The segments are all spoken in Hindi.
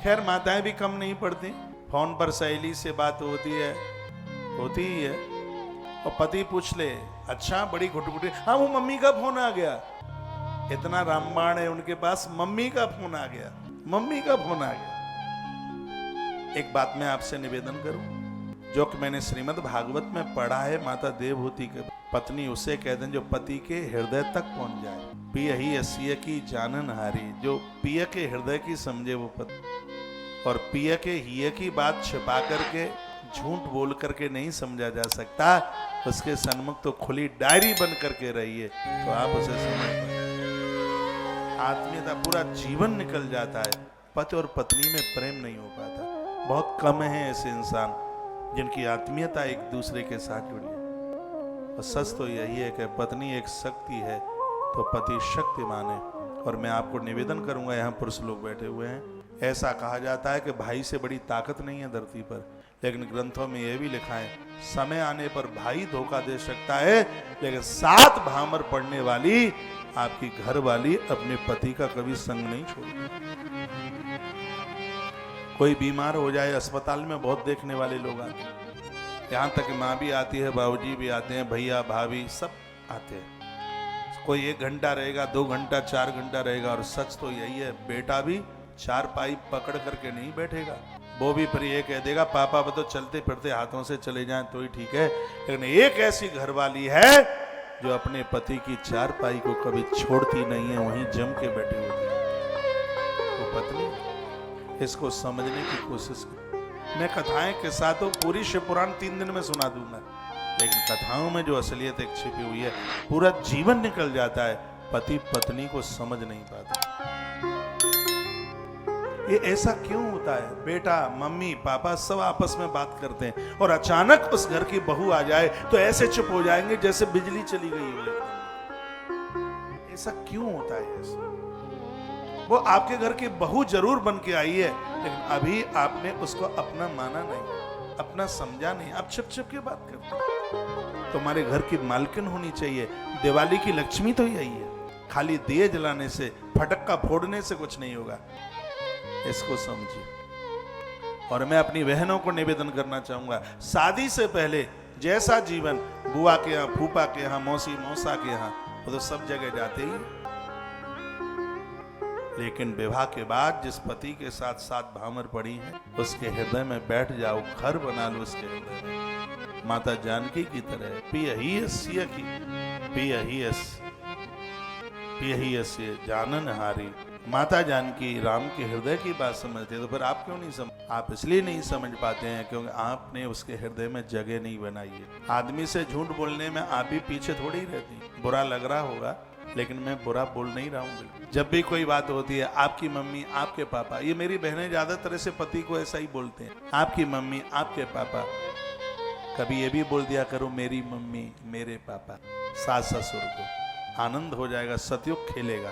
खैर माताएं भी कम नहीं पड़ती, फोन पर सहेली से बात होती ही है, और पति पूछ ले अच्छा बड़ी घुटघुटी, हाँ वो मम्मी का फोन आ गया। इतना रामबाण है उनके पास, मम्मी का फोन आ गया, मम्मी का फोन आ गया। एक बात मैं आपसे निवेदन करूं, जो कि मैंने श्रीमद् भागवत में पढ़ा है, माता देवहूति के पत्नी उसे कहते हैं जो पति के हृदय तक पहुंच जाए। पिय ही असिय की जानन हारी, जो पिय के हृदय की समझे वो पति, और पिय के हिय की बात छिपा करके झूठ बोल करके नहीं समझा जा सकता। उसके सन्मुख तो खुली डायरी बन करके रहिए तो आप उसे समझ पाए। आत्मीयता पूरा जीवन निकल जाता है, पति और पत्नी में प्रेम नहीं हो पाता। बहुत कम है ऐसे इंसान जिनकी आत्मीयता एक दूसरे के साथ जुड़ी है। और सच तो यही है कि पत्नी एक शक्ति है तो पति शक्तिमान है। और मैं आपको निवेदन करूंगा, यहाँ पुरुष लोग बैठे हुए हैं, ऐसा कहा जाता है कि भाई से बड़ी ताकत नहीं है धरती पर, लेकिन ग्रंथों में यह भी लिखा है समय आने पर भाई धोखा दे सकता है, लेकिन 7 भामर पड़ने वाली आपकी घर वाली अपने पति का कभी संग नहीं छोड़ती। कोई बीमार हो जाए अस्पताल में बहुत देखने वाले लोग आते हैं, यहाँ तक माँ भी आती है, बाबूजी भी आते हैं, भैया भाभी सब आते हैं। कोई 1 घंटा रहेगा, 2 घंटा, 4 घंटा रहेगा। और सच तो यही है, बेटा भी 4 पाइप पकड़ करके नहीं बैठेगा, वो भी फिर ये कह देगा पापा वो तो चलते फिरते हाथों से चले जाएं तो ही ठीक है। लेकिन एक ऐसी घरवाली है जो अपने पति की 4 पाई को कभी छोड़ती नहीं है, वहीं जम के बैठी होती है वो पत्नी। इसको समझने की कोशिश करें। मैं कथाएं के साथ तो पूरी शिव पुराण 3 दिन में सुना दूंगा, लेकिन कथाओं में जो असलियत एक छिपी हुई है, पूरा जीवन निकल जाता है, पति पत्नी को समझ नहीं पाता। ये ऐसा क्यों होता है? बेटा मम्मी पापा सब आपस में बात करते हैं और अचानक उस घर की बहू आ जाए तो ऐसे चुप हो जाएंगे जैसे बिजली चली गई हो। ऐसा क्यों होता है? ऐसा वो आपके घर की बहू जरूर बन के आई है, लेकिन अभी आपने उसको अपना माना नहीं, अपना समझा नहीं, आप छिप छिप के बात करते हैं। तुम्हारे घर की मालकिन होनी चाहिए। दिवाली की लक्ष्मी तो यही है, खाली दिए जलाने से, फटक्का फोड़ने से कुछ नहीं होगा। इसको समझिए। और मैं अपनी बहनों को निवेदन करना चाहूंगा, शादी से पहले जैसा जीवन बुआ के यहाँ, फूफा के यहाँ, मौसी मौसा के यहाँ, वो तो सब जगह जाते ही, लेकिन विवाह के बाद जिस पति के साथ 7 भामर पड़ी हैं, उसके हृदय में बैठ जाओ, घर बना लो उसके हृदय में। माता जानकी की तरह पिय ही अस्य जानन हारी। माता जानकी राम के हृदय की बात समझते हैं, तो फिर आप क्यों नहीं समझ? आप इसलिए नहीं समझ पाते हैं क्योंकि आपने उसके हृदय में जगह नहीं बनाई है। आदमी से झूठ बोलने में आप भी पीछे थोड़ी रहती। बुरा लग रहा होगा, लेकिन मैं बुरा बोल नहीं रहा हूँ। जब भी कोई बात होती है, आपकी मम्मी आपके पापा, ये मेरी बहनें ज्यादातर से पति को ऐसा ही बोलते हैं, आपकी मम्मी आपके पापा। कभी ये भी बोल दिया करो मेरी मम्मी मेरे पापा। सास ससुर को आनंद हो जाएगा, सतयुग खेलेगा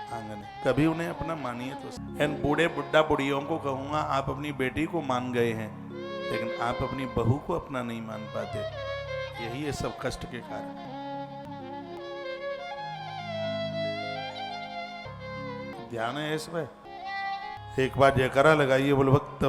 आंगन। कभी उन्हें अपना मानिए तो। इन बूढ़े बुढ़ा बुढ़ियों को कहूंगा, आप अपनी बेटी को मान गए हैं, लेकिन आप अपनी बहू को अपना नहीं मान पाते। यही है सब कष्ट के कारण। ध्यान है इसमें। एक बार जयकारा लगाइए, बोल भक्त